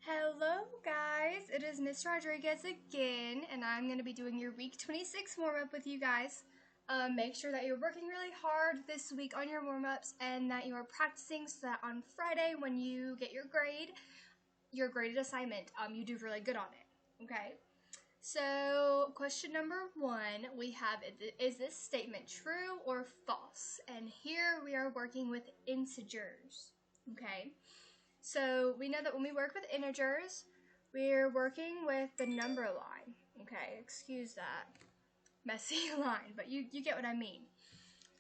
Hello guys, it is Miss Rodriguez again, and I'm going to be doing your week 26 warm-up with you guys. Make sure that you're working really hard this week on your warm-ups and that you are practicing so that on Friday when you get your graded assignment, you do really good on it, okay? So question number 1, we have, is this statement true or false? And here we are working with integers, okay? So we know that when we work with integers, we're working with the number line. Okay, excuse that messy line, but you get what I mean.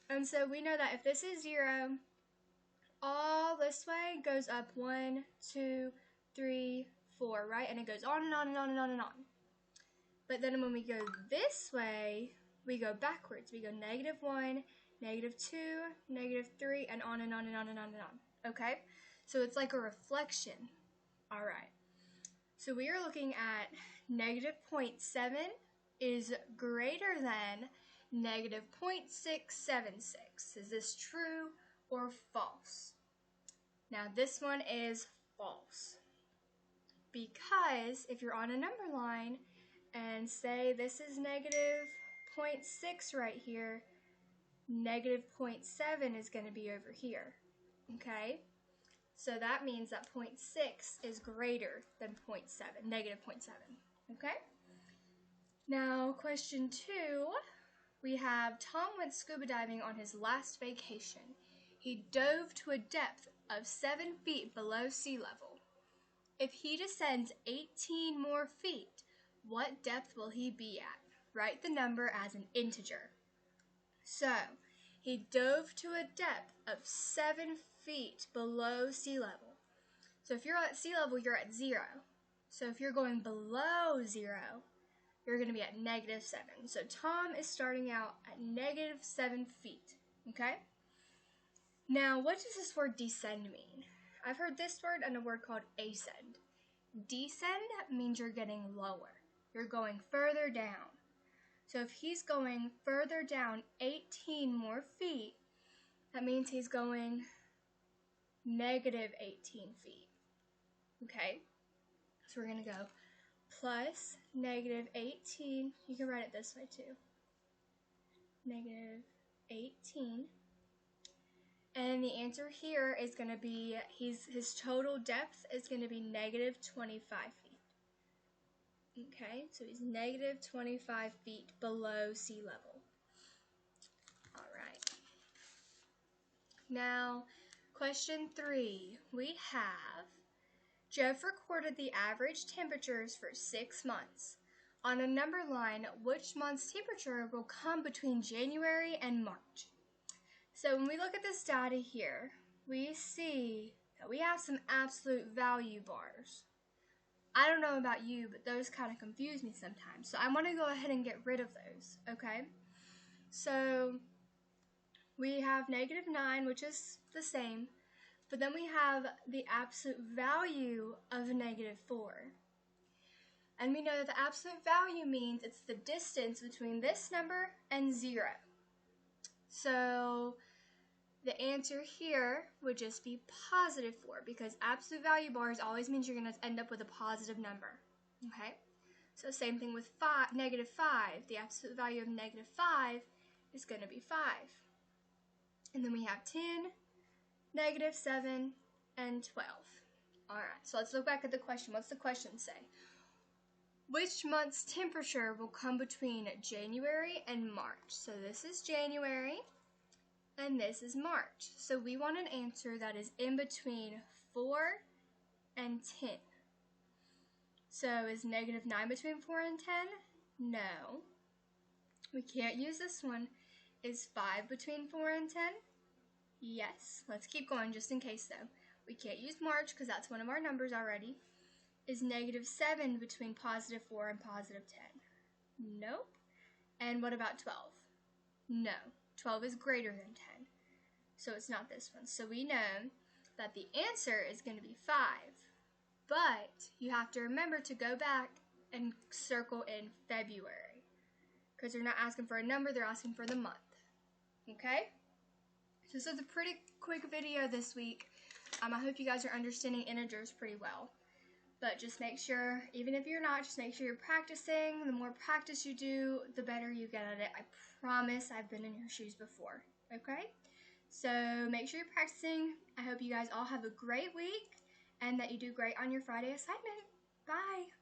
And so we know that if this is 0, all this way goes up 1, 2, 3, 4, right? And it goes on and on and on and on and on. But then when we go this way, we go backwards. We go -1, -2, -3, and on and on and on and on and on. Okay? So it's like a reflection. All right. So we are looking at -0.7 is greater than -0.676. Is this true or false? Now this one is false. Because if you're on a number line and say this is -0.6 right here, -0.7 is going to be over here. Okay? So that means that 0.6 is greater than -0.7. Okay? Now, question 2, we have Tom went scuba diving on his last vacation. He dove to a depth of 7 feet below sea level. If he descends 18 more feet, what depth will he be at? Write the number as an integer. So, he dove to a depth of 7 feet below sea level. So if you're at sea level, you're at 0. So if you're going below 0, you're going to be at -7. So Tom is starting out at -7 feet. Okay? Now, what does this word descend mean? I've heard this word and a word called ascend. Descend means you're getting lower. You're going further down. So if he's going further down 18 more feet, that means he's going -18 feet. Okay? So we're going to go plus -18. You can write it this way too. -18. And the answer here is going to be, his total depth is going to be -25 feet. Okay, so he's -25 feet below sea level. All right. Now, question 3, we have, Jeff recorded the average temperatures for 6 months. On a number line, which month's temperature will come between January and March? So when we look at this data here, we see that we have some absolute value bars. I don't know about you, but those kind of confuse me sometimes. So I want to go ahead and get rid of those, okay? So we have -9, which is the same, but then we have the absolute value of -4. And we know that the absolute value means it's the distance between this number and 0. So the answer here would just be +4 because absolute value bars always means you're going to end up with a positive number. Okay? So same thing with -5. The absolute value of -5 is going to be 5. And then we have 10, -7, and 12. Alright, so let's look back at the question. What's the question say? Which month's temperature will come between January and March? So this is January, and this is March. So we want an answer that is in between 4 and 10. So is -9 between 4 and 10? No. We can't use this one. Is 5 between 4 and 10? Yes. Let's keep going just in case though. We can't use March because that's one of our numbers already. Is -7 between +4 and +10? Nope. And what about 12? No. 12 is greater than 10. So it's not this one. So we know that the answer is going to be 5. But you have to remember to go back and circle in February. Because they're not asking for a number, they're asking for the month. Okay? So this is a pretty quick video this week. I hope you guys are understanding integers pretty well. But just make sure, even if you're not, just make sure you're practicing. The more practice you do, the better you get at it. I promise I've been in your shoes before, okay? So make sure you're practicing. I hope you guys all have a great week and that you do great on your Friday assignment. Bye.